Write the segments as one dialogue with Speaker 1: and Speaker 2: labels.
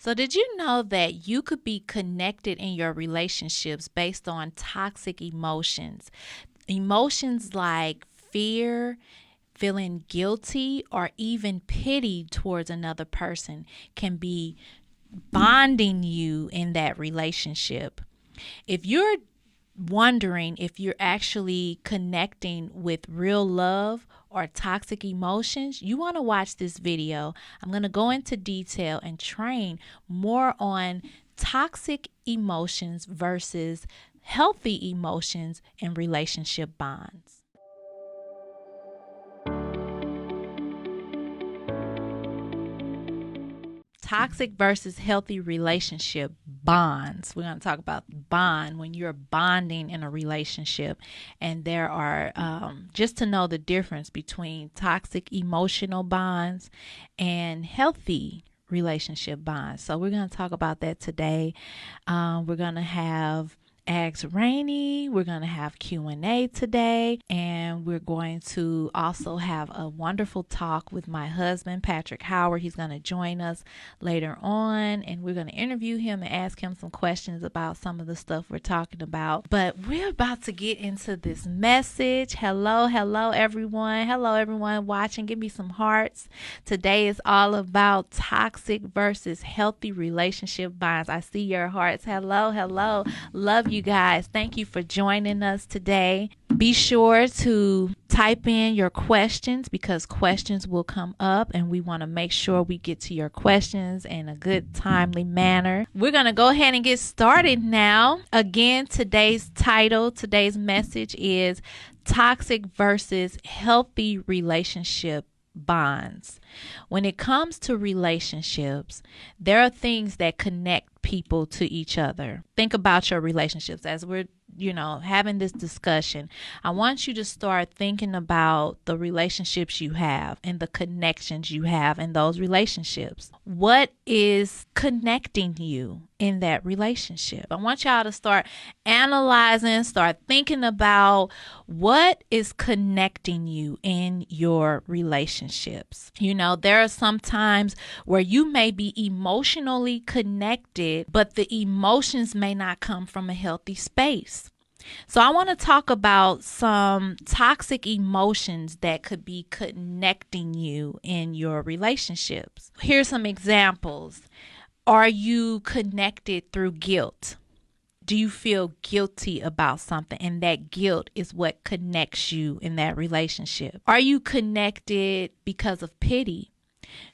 Speaker 1: So did you know that you could be connected in your relationships based on toxic emotions? Emotions like fear, feeling guilty, or even pity towards another person can be bonding you in that relationship. If you're wondering if you're actually connecting with real love or toxic emotions, you want to watch this video. I'm going to go into detail and train more on toxic emotions versus healthy emotions in relationship bonds. Toxic versus healthy relationship bonds. We're going to talk about bond, when you're bonding in a relationship. And there are, just to know the difference between toxic emotional bonds and healthy relationship bonds. So we're going to talk about that today. We're going to have Ask Rainie. We're going to have Q&A today, and we're going to also have a wonderful talk with my husband, Patrick Howard. He's going to join us later on, and we're going to interview him and ask him some questions about some of the stuff we're talking about. But we're about to get into this message. Hello everyone. Hello everyone watching. Give me some hearts. Today is all about toxic versus healthy relationship bonds. I see your hearts. Hello. Love you guys. Thank you for joining us today. Be sure to type in your questions, because questions will come up and we want to make sure we get to your questions in a good, timely manner. We're going to go ahead and get started now. Again, today's message is toxic versus healthy relationship bonds. When it comes to relationships, there are things that connect people to each other. Think about your relationships as we're having this discussion. I want you to start thinking about the relationships you have and the connections you have in those relationships. What is connecting you in that relationship? I want y'all to start analyzing, start thinking about what is connecting you in your relationships. There are some times where you may be emotionally connected, but the emotions may not come from a healthy space. So I want to talk about some toxic emotions that could be connecting you in your relationships. Here's some examples. Are you connected through guilt? Do you feel guilty about something, and that guilt is what connects you in that relationship? Are you connected because of pity?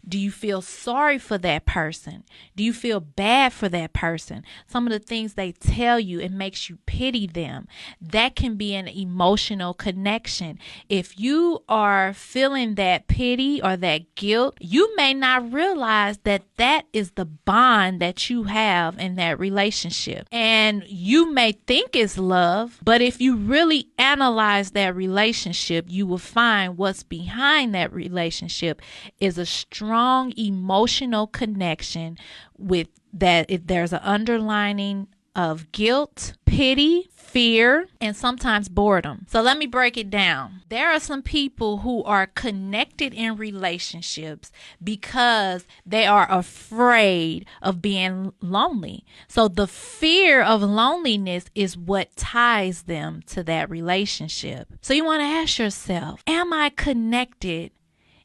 Speaker 1: Do you feel sorry for that person? Do you feel bad for that person? Some of the things they tell you, it makes you pity them. That can be an emotional connection. If you are feeling that pity or that guilt, you may not realize that that is the bond that you have in that relationship. And you may think it's love, but if you really analyze that relationship, you will find what's behind that relationship is a strong emotional connection with that. If there's an underlining of guilt, pity, fear, and sometimes boredom. So let me break it down. There are some people who are connected in relationships because they are afraid of being lonely. So the fear of loneliness is what ties them to that relationship. So you want to ask yourself, am I connected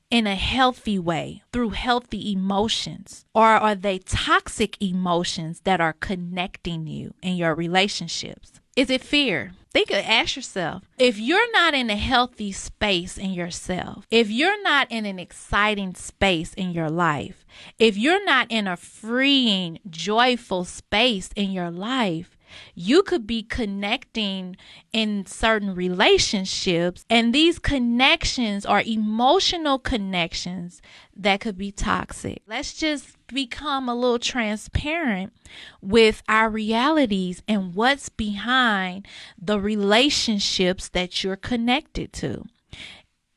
Speaker 1: in a healthy way through healthy emotions? Or are they toxic emotions that are connecting you in your relationships? Is it fear? Ask yourself, if you're not in a healthy space in yourself, if you're not in an exciting space in your life, if you're not in a freeing, joyful space in your life, you could be connecting in certain relationships, and these connections are emotional connections that could be toxic. Let's just become a little transparent with our realities and what's behind the relationships that you're connected to.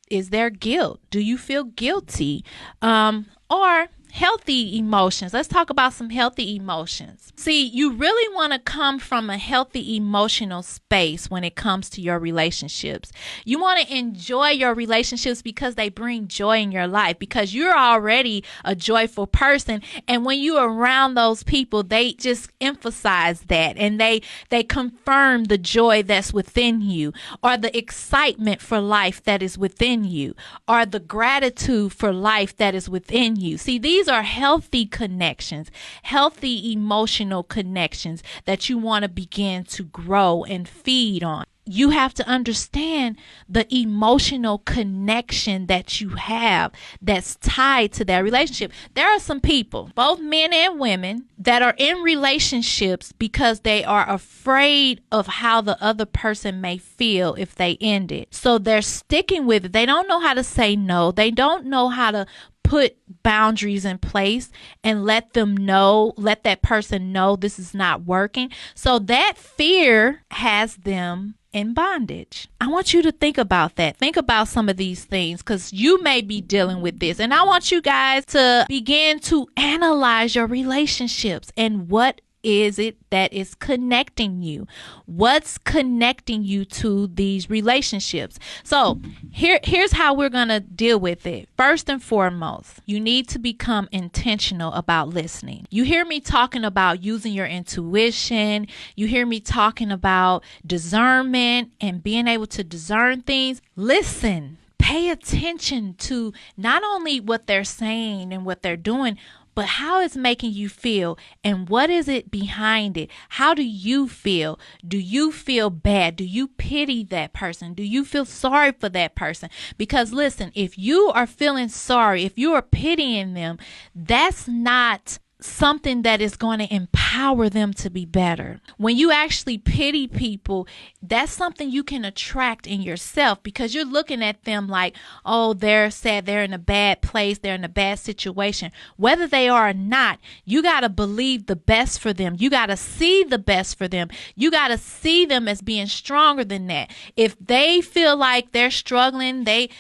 Speaker 1: Is there guilt? Do you feel guilty? Or healthy emotions. Let's talk about some healthy emotions. See, you really want to come from a healthy emotional space when it comes to your relationships. You want to enjoy your relationships because they bring joy in your life, because you're already a joyful person. And when you're around those people, they just emphasize that, and they confirm the joy that's within you, or the excitement for life that is within you, or the gratitude for life that is within you. See, these are healthy connections, healthy emotional connections that you want to begin to grow and feed on. You have to understand the emotional connection that you have that's tied to that relationship. There are some people, both men and women, that are in relationships because they are afraid of how the other person may feel if they end it. So they're sticking with it. They don't know how to say no. They don't know how to put boundaries in place and let that person know this is not working. So that fear has them in bondage. I want you to think about that. Think about some of these things, because you may be dealing with this. And I want you guys to begin to analyze your relationships and what is it that is connecting you? What's connecting you to these relationships? So here's how we're going to deal with it. First and foremost, you need to become intentional about listening. You hear me talking about using your intuition. You hear me talking about discernment and being able to discern things. Listen. Pay attention to not only what they're saying and what they're doing, but how it's making you feel, and what is it behind it? How do you feel? Do you feel bad? Do you pity that person? Do you feel sorry for that person? Because listen, if you are feeling sorry, if you are pitying them, that's not something that is going to empower them to be better. When you actually pity people, that's something you can attract in yourself, because you're looking at them like, oh, they're sad, they're in a bad place, they're in a bad situation. Whether they are or not, you got to believe the best for them. You got to see the best for them. You got to see them as being stronger than that. If they feel like they're struggling, they,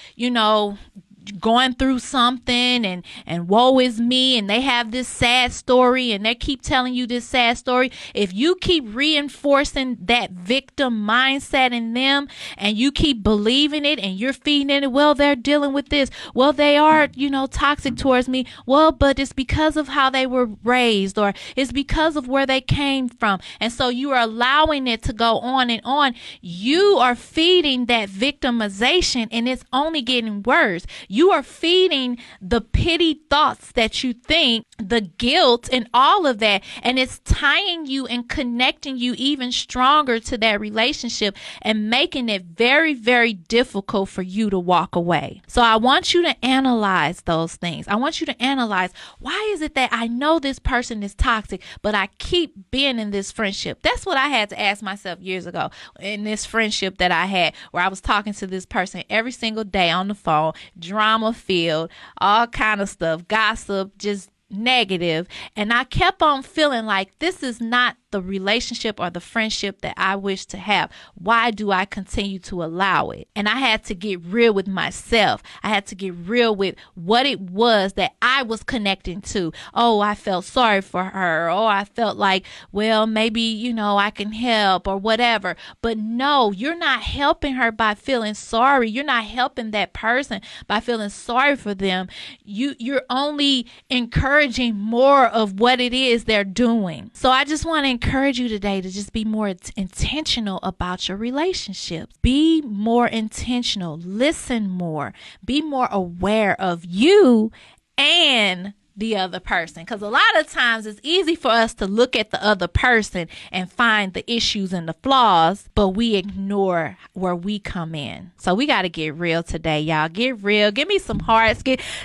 Speaker 1: going through something and woe is me, and they have this sad story and they keep telling you this sad story, if you keep reinforcing that victim mindset in them and you keep believing it and you're feeding it, well, they're dealing with this, well, they are toxic towards me, well, but it's because of how they were raised, or it's because of where they came from, and so you are allowing it to go on and on. You are feeding that victimization, and it's only getting worse. You are feeding the pity thoughts that you think, the guilt and all of that, and it's tying you and connecting you even stronger to that relationship and making it very, very difficult for you to walk away. So I want you to analyze those things. I want you to analyze, why is it that I know this person is toxic, but I keep being in this friendship? That's what I had to ask myself years ago in this friendship that I had, where I was talking to this person every single day on the phone, drama filled, all kind of stuff, gossip, just negative. And I kept on feeling like this is not the relationship or the friendship that I wish to have. Why do I continue to allow it? And I had to get real with myself. I had to get real with what it was that I was connecting to. Oh, I felt sorry for her. Oh, I felt like, well, maybe, I can help or whatever. But no, you're not helping her by feeling sorry. You're not helping that person by feeling sorry for them. You're only encouraging more of what it is they're doing. So I just want to encourage you today to just be more intentional about your relationships. Be more intentional. Listen more. Be more aware of you and the other person, because a lot of times it's easy for us to look at the other person and find the issues and the flaws, but we ignore where we come in. So we got to get real today, y'all. Get real. Give me some hearts.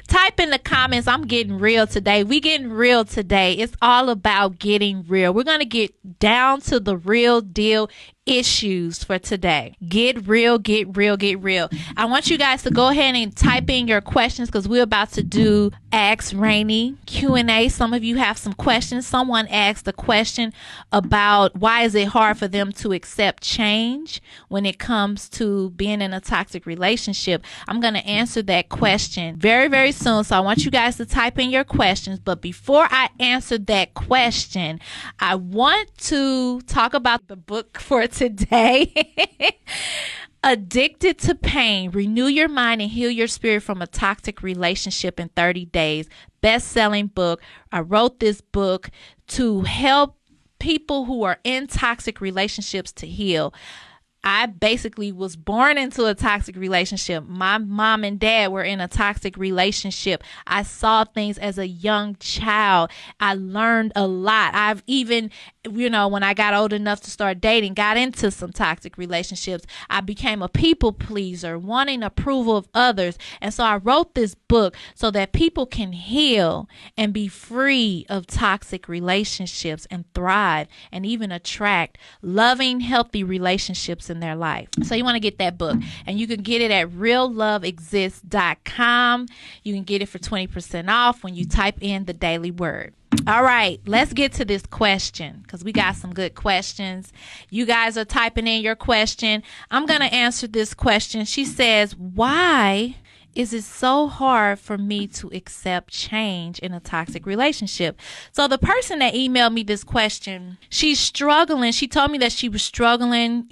Speaker 1: Type in the comments, I'm getting real today. We getting real today. It's all about getting real. We're going to get down to the real deal issues for today. Get real, get real, get real. I want you guys to go ahead and type in your questions because we're about to do Ask Rainie Q&A. Some of you have some questions. Someone asked a question about why is it hard for them to accept change when it comes to being in a toxic relationship. I'm going to answer that question very, very soon. So I want you guys to type in your questions. But before I answer that question, I want to talk about the book for today. Addicted to Pain, Renew Your Mind and Heal Your Spirit from a Toxic Relationship in 30 Days. Best-selling book. I wrote this book to help people who are in toxic relationships to heal. I basically was born into a toxic relationship. My mom and dad were in a toxic relationship. I saw things as a young child. I learned a lot. I've even, when I got old enough to start dating, got into some toxic relationships. I became a people pleaser, wanting approval of others. And so I wrote this book so that people can heal and be free of toxic relationships and thrive and even attract loving, healthy relationships in their life. So you want to get that book, and you can get it at realloveexists.com. You can get it for 20% off when you type in the daily word. All right, let's get to this question because we got some good questions. You guys are typing in your question. I'm going to answer this question. She says, why is it so hard for me to accept change in a toxic relationship? So the person that emailed me this question, she's struggling. She told me that she was struggling,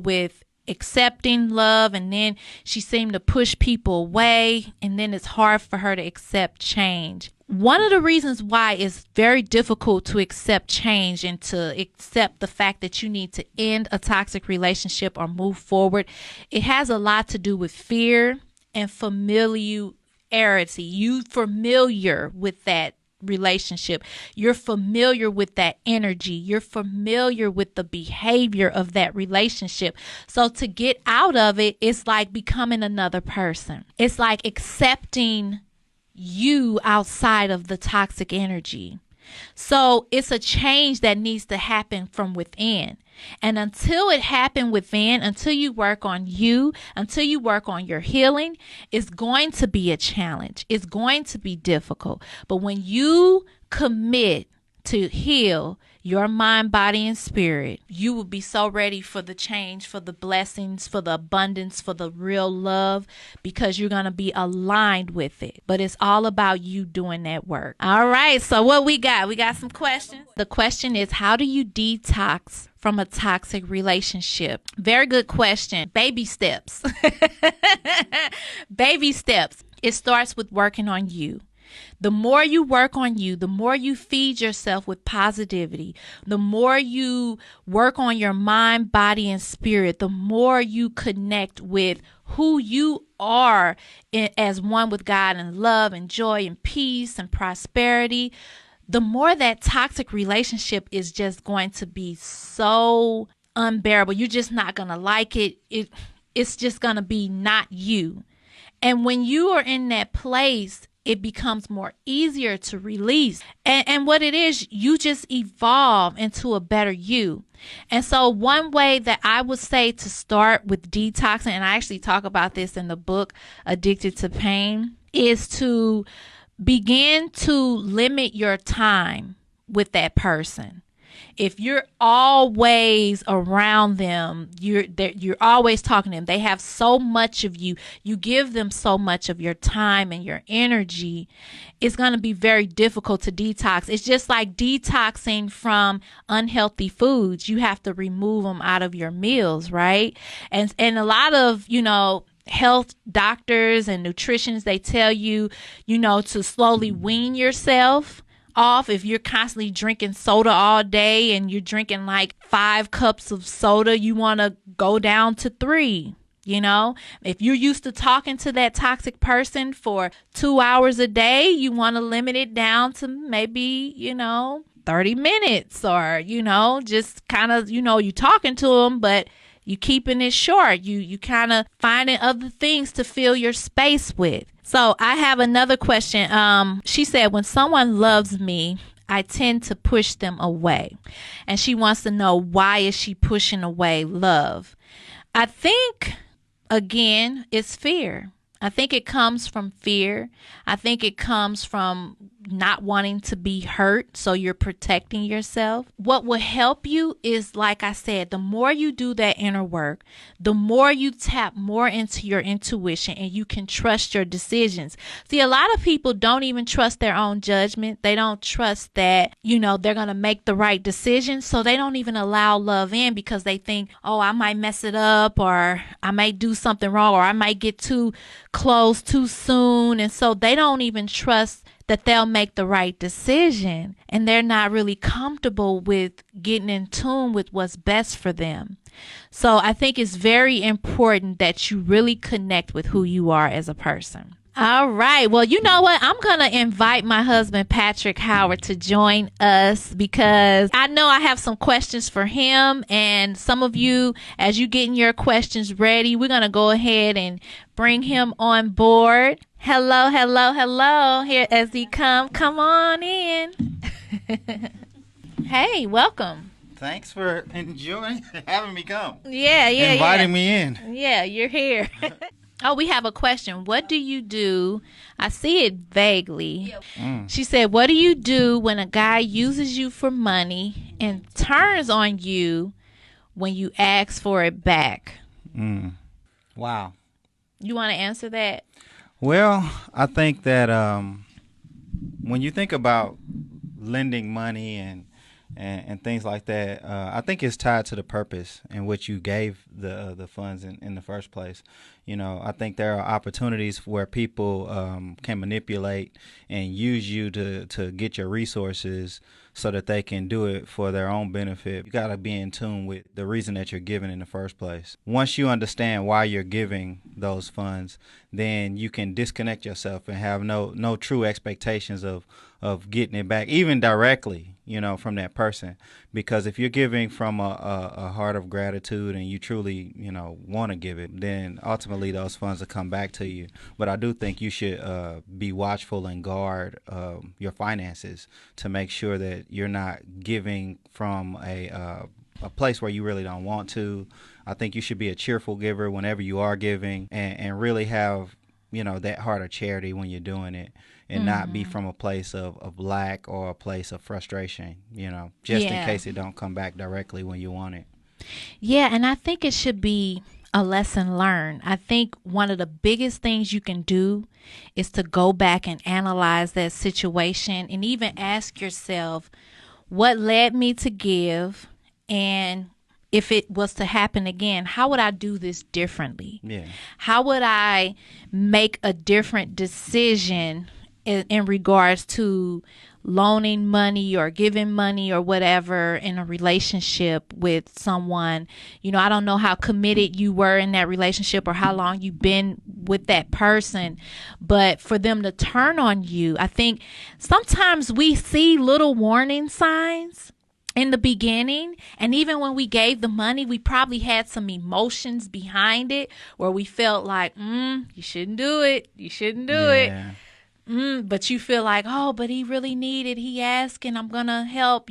Speaker 1: with accepting love, and then she seemed to push people away, and then it's hard for her to accept change. One of the reasons why it's very difficult to accept change and to accept the fact that you need to end a toxic relationship or move forward, it has a lot to do with fear and familiarity. You familiar with that relationship. You're familiar with that energy. You're familiar with the behavior of that relationship. So to get out of it, it's like becoming another person. It's like accepting you outside of the toxic energy. So it's a change that needs to happen from within. And until it happened within, until you work on you, until you work on your healing, it's going to be a challenge. It's going to be difficult. But when you commit to heal your mind, body, and spirit, you will be so ready for the change, for the blessings, for the abundance, for the real love, because you're going to be aligned with it. But it's all about you doing that work. All right. So what we got? We got some questions. The question is, how do you detox from a toxic relationship? Very good question. Baby steps. Baby steps. It starts with working on you. The more you work on you, the more you feed yourself with positivity, the more you work on your mind, body, and spirit, the more you connect with who you are as one with God and love and joy and peace and prosperity, the more that toxic relationship is just going to be so unbearable. You're just not going to like it. It's just going to be not you. And when you are in that place, it becomes more easier to release. And what it is, you just evolve into a better you. And so one way that I would say to start with detoxing, and I actually talk about this in the book, Addicted to Pain, is to begin to limit your time with that person. If you're always around them, you're always talking to them, they have so much of you, you give them so much of your time and your energy, it's going to be very difficult to detox. It's just like detoxing from unhealthy foods. You have to remove them out of your meals, right? And a lot of, health doctors and nutritionists, they tell you, to slowly wean yourself off. If you're constantly drinking soda all day and you're drinking like 5 cups of soda, you want to go down to 3. If you're used to talking to that toxic person for 2 hours a day, you want to limit it down to maybe, 30 minutes or, just kind of, you're talking to them, but you keeping it short. You kind of finding other things to fill your space with. So I have another question. She said, when someone loves me, I tend to push them away. And she wants to know, why is she pushing away love? I think, again, it's fear. I think it comes from fear. I think it comes from not wanting to be hurt, so you're protecting yourself. What will help you is, like I said, the more you do that inner work, the more you tap more into your intuition and you can trust your decisions. See, a lot of people don't even trust their own judgment. They don't trust that, they're going to make the right decision. So they don't even allow love in because they think, oh, I might mess it up, or I might do something wrong, or I might get too close too soon. And so they don't even trust that they'll make the right decision, and they're not really comfortable with getting in tune with what's best for them. So I think it's very important that you really connect with who you are as a person. All right. Well, you know what? I'm going to invite my husband, Patrick Howard, to join us because I know I have some questions for him. And some of you, as you getting your questions ready, we're going to go ahead and bring him on board. Hello, hello, hello. Here as he come on in. Hey, welcome.
Speaker 2: Thanks for having me come.
Speaker 1: Yeah.
Speaker 2: Inviting me in.
Speaker 1: Yeah, you're here. Oh, we have a question. What do you do? I see it vaguely. She said, what do you do when a guy uses you for money and turns on you when you ask for it back?
Speaker 2: Wow.
Speaker 1: You want to answer that?
Speaker 2: Well, I think that when you think about lending money and things like that, I think it's tied to the purpose in which you gave the funds in the first place. I think there are opportunities where people can manipulate and use you to get your resources so that they can do it for their own benefit. You got to be in tune with the reason that you're giving in the first place. Once you understand why you're giving those funds, then you can disconnect yourself and have no true expectations of getting it back, even directly, from that person. Because if you're giving from a heart of gratitude and you truly, want to give it, then ultimately those funds will come back to you. But I do think you should be watchful and guard your finances to make sure that you're not giving from a place where you really don't want to. I think you should be a cheerful giver whenever you are giving, and really have, that heart of charity when you're doing it, and not be from a place of lack or a place of frustration, just in case it don't come back directly when you want it.
Speaker 1: Yeah, and I think it should be a lesson learned. I think one of the biggest things you can do is to go back and analyze that situation and even ask yourself, what led me to give, and if it was to happen again, how would I do this differently?
Speaker 2: Yeah.
Speaker 1: How would I make a different decision in regards to loaning money or giving money or whatever in a relationship with someone? I don't know how committed you were in that relationship or how long you've been with that person, but for them to turn on you, I think sometimes we see little warning signs in the beginning, and even when we gave the money, we probably had some emotions behind it where we felt like, you shouldn't do it. You shouldn't do it. But you feel like, oh, but he really needed, he asked, and I'm going to help,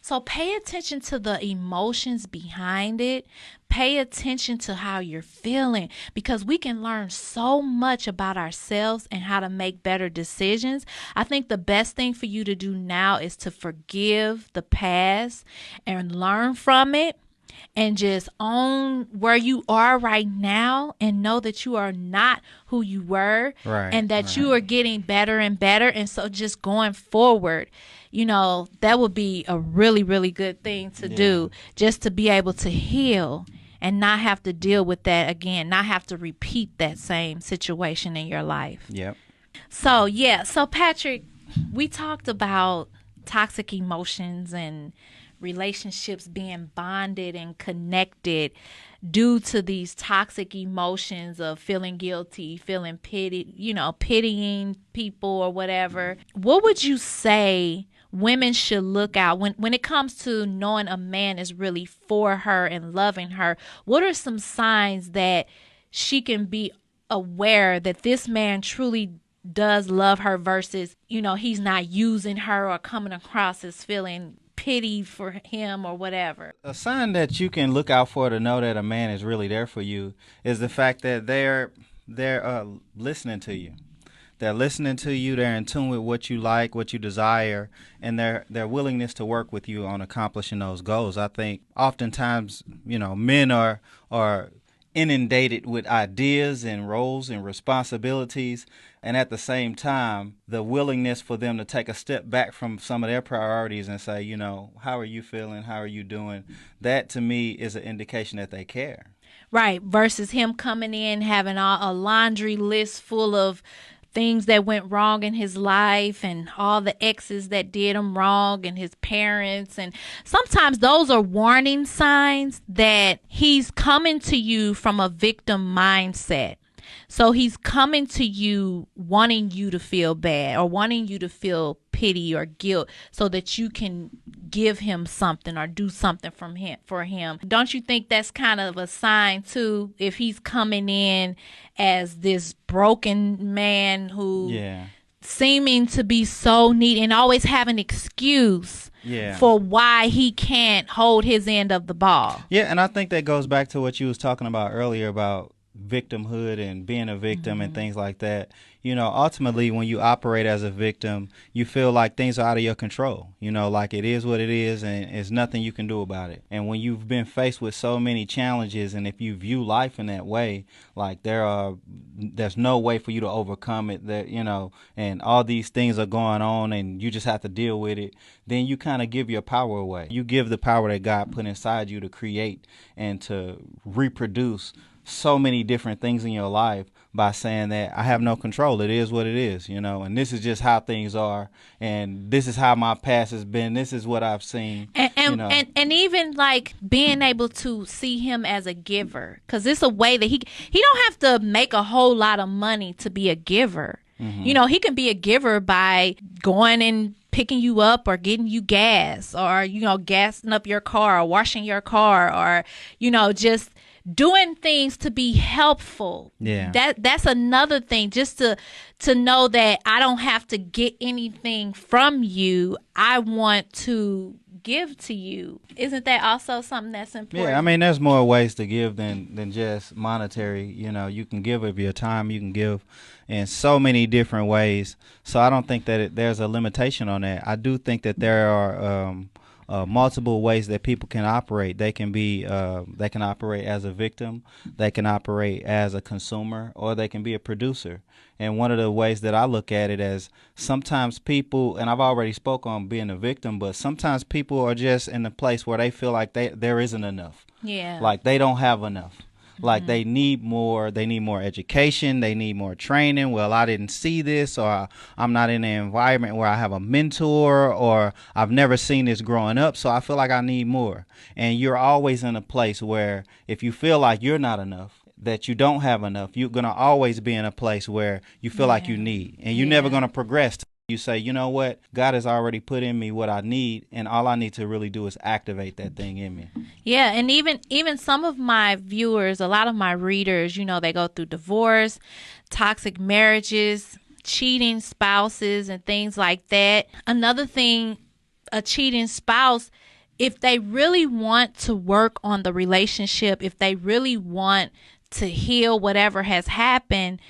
Speaker 1: So pay attention to the emotions behind it. Pay attention to how you're feeling, because we can learn so much about ourselves and how to make better decisions. I think the best thing for you to do now is to forgive the past and learn from it, and just own where you are right now and know that you are not who you were, and that you are getting better and better. And so just going forward, that would be a really, really good thing to do, just to be able to heal and not have to deal with that again, not have to repeat that same situation in your life.
Speaker 2: Yep.
Speaker 1: So, So Patrick, we talked about toxic emotions and relationships being bonded and connected due to these toxic emotions of feeling guilty, feeling pity, pitying people or whatever. What would you say women should look out when it comes to knowing a man is really for her and loving her? What are some signs that she can be aware that this man truly does love her versus, he's not using her or coming across as feeling pity for him or whatever.
Speaker 2: A sign that you can look out for to know that a man is really there for you is the fact that they're listening to you. They're listening to you. They're in tune with what you like, what you desire, and their willingness to work with you on accomplishing those goals. I think oftentimes, men are inundated with ideas and roles and responsibilities, and at the same time, the willingness for them to take a step back from some of their priorities and say, how are you feeling? How are you doing? That to me is an indication that they care.
Speaker 1: Right. Versus him coming in, having a laundry list full of things that went wrong in his life and all the exes that did him wrong and his parents. And sometimes those are warning signs that he's coming to you from a victim mindset. So he's coming to you wanting you to feel bad or wanting you to feel pity or guilt so that you can give him something or do something for him. Don't you think that's kind of a sign too, if he's coming in as this broken man who seeming to be so needy and always have an excuse for why he can't hold his end of the ball? Yeah,
Speaker 2: and I think that goes back to what you was talking about earlier about victimhood and being a victim and things like that. Ultimately, when you operate as a victim, you feel like things are out of your control. Like it is what it is and there's nothing you can do about it. And when you've been faced with so many challenges, and if you view life in that way, like there's no way for you to overcome it, that and all these things are going on and you just have to deal with it, then you kind of give your power away. You give the power that God put inside you to create and to reproduce so many different things in your life by saying that I have no control. It is what it is, and this is just how things are, and this is how my past has been. This is what I've seen.
Speaker 1: And even like being able to see him as a giver, because it's a way that he don't have to make a whole lot of money to be a giver. He can be a giver by going and picking you up or getting you gas or, gassing up your car or washing your car or, just doing things to be helpful. That's another thing, just to know that I don't have to get anything from you. I want to give to you. Isn't that also something that's important?
Speaker 2: Yeah, I mean, there's more ways to give than just monetary. You can give of your time. You can give in so many different ways. So I don't think that there's a limitation on that. I do think that there are multiple ways that people can operate. They can operate as a victim, they can operate as a consumer, or they can be a producer. And one of the ways that I look at it as sometimes people, and I've already spoke on being a victim, but sometimes people are just in a place where they feel like there isn't enough. Like they don't have enough. Like they need more education, they need more training. Well, I didn't see this, or I'm not in an environment where I have a mentor, or I've never seen this growing up, so I feel like I need more. And you're always in a place where if you feel like you're not enough, that you don't have enough, you're going to always be in a place where you feel like you need, and you're never going to progress. You say, you know what, God has already put in me what I need, and all I need to really do is activate that thing in me.
Speaker 1: Yeah, and even some of my viewers, a lot of my readers, they go through divorce, toxic marriages, cheating spouses, and things like that. Another thing, a cheating spouse, if they really want to work on the relationship, if they really want to heal whatever has happened,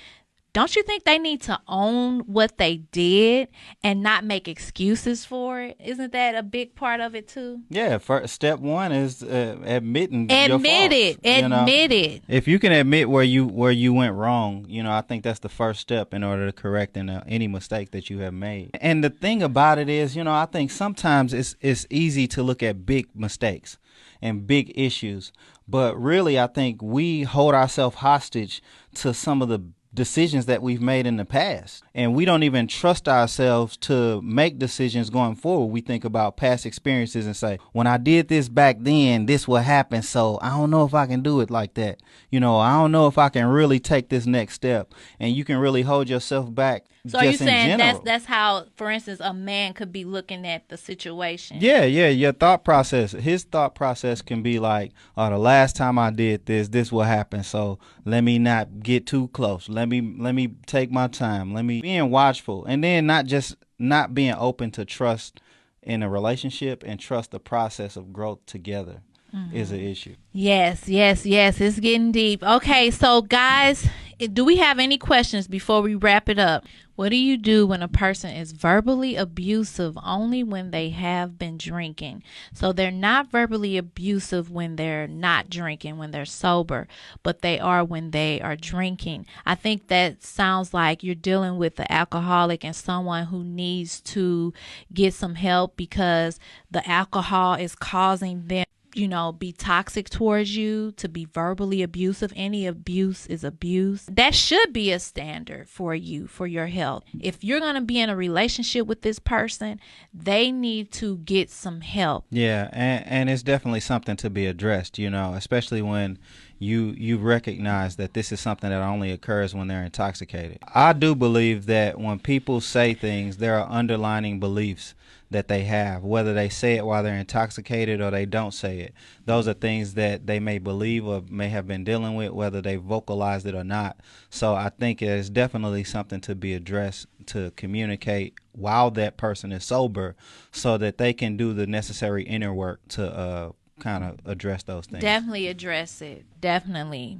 Speaker 1: don't you think they need to own what they did and not make excuses for it? Isn't that a big part of it too?
Speaker 2: Yeah, step one is admitting your faults.
Speaker 1: Admit it.
Speaker 2: If you can admit where you went wrong, I think that's the first step in order to correct any mistake that you have made. And the thing about it is, I think sometimes it's easy to look at big mistakes and big issues, but really I think we hold ourselves hostage to some of the decisions that we've made in the past, and we don't even trust ourselves to make decisions going forward. We think about past experiences and say, when I did this back then, this would happen, so I don't know if I can do it like that. I don't know if I can really take this next step, and you can really hold yourself back.
Speaker 1: So are you saying that's how, for instance, a man could be looking at the situation?
Speaker 2: Yeah, your thought process, his thought process can be like, the last time I did this will happen, so let me not get too close. Let Let me take my time. Let me being watchful, and then not being open to trust in a relationship and trust the process of growth together is an issue.
Speaker 1: Yes, yes, yes. It's getting deep. Okay, so guys, do we have any questions before we wrap it up? What do you do when a person is verbally abusive only when they have been drinking? So they're not verbally abusive when they're not drinking, when they're sober, but they are when they are drinking. I think that sounds like you're dealing with the alcoholic and someone who needs to get some help because the alcohol is causing them, be toxic towards you, to be verbally abusive. Any abuse is abuse. That should be a standard for you, for your health. If you're going to be in a relationship with this person, they need to get some help.
Speaker 2: Yeah, and it's definitely something to be addressed, especially when you recognize that this is something that only occurs when they're intoxicated. I do believe that when people say things, there are underlying beliefs that they have, whether they say it while they're intoxicated or they don't say it. Those are things that they may believe or may have been dealing with, whether they vocalized it or not. So I think it is definitely something to be addressed, to communicate while that person is sober so that they can do the necessary inner work to kind of address those things.
Speaker 1: Definitely address it. Definitely.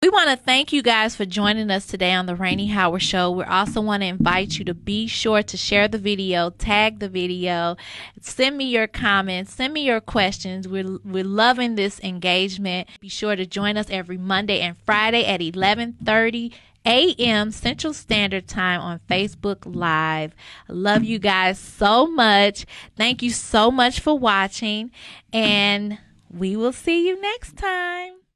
Speaker 1: We want to thank you guys for joining us today on the Rainie Howard Show. We also want to invite you to be sure to share the video, tag the video, send me your comments, send me your questions. We're loving this engagement. Be sure to join us every Monday and Friday at 11:30 a.m. Central Standard Time on Facebook Live. I love you guys so much. Thank you so much for watching, and we will see you next time.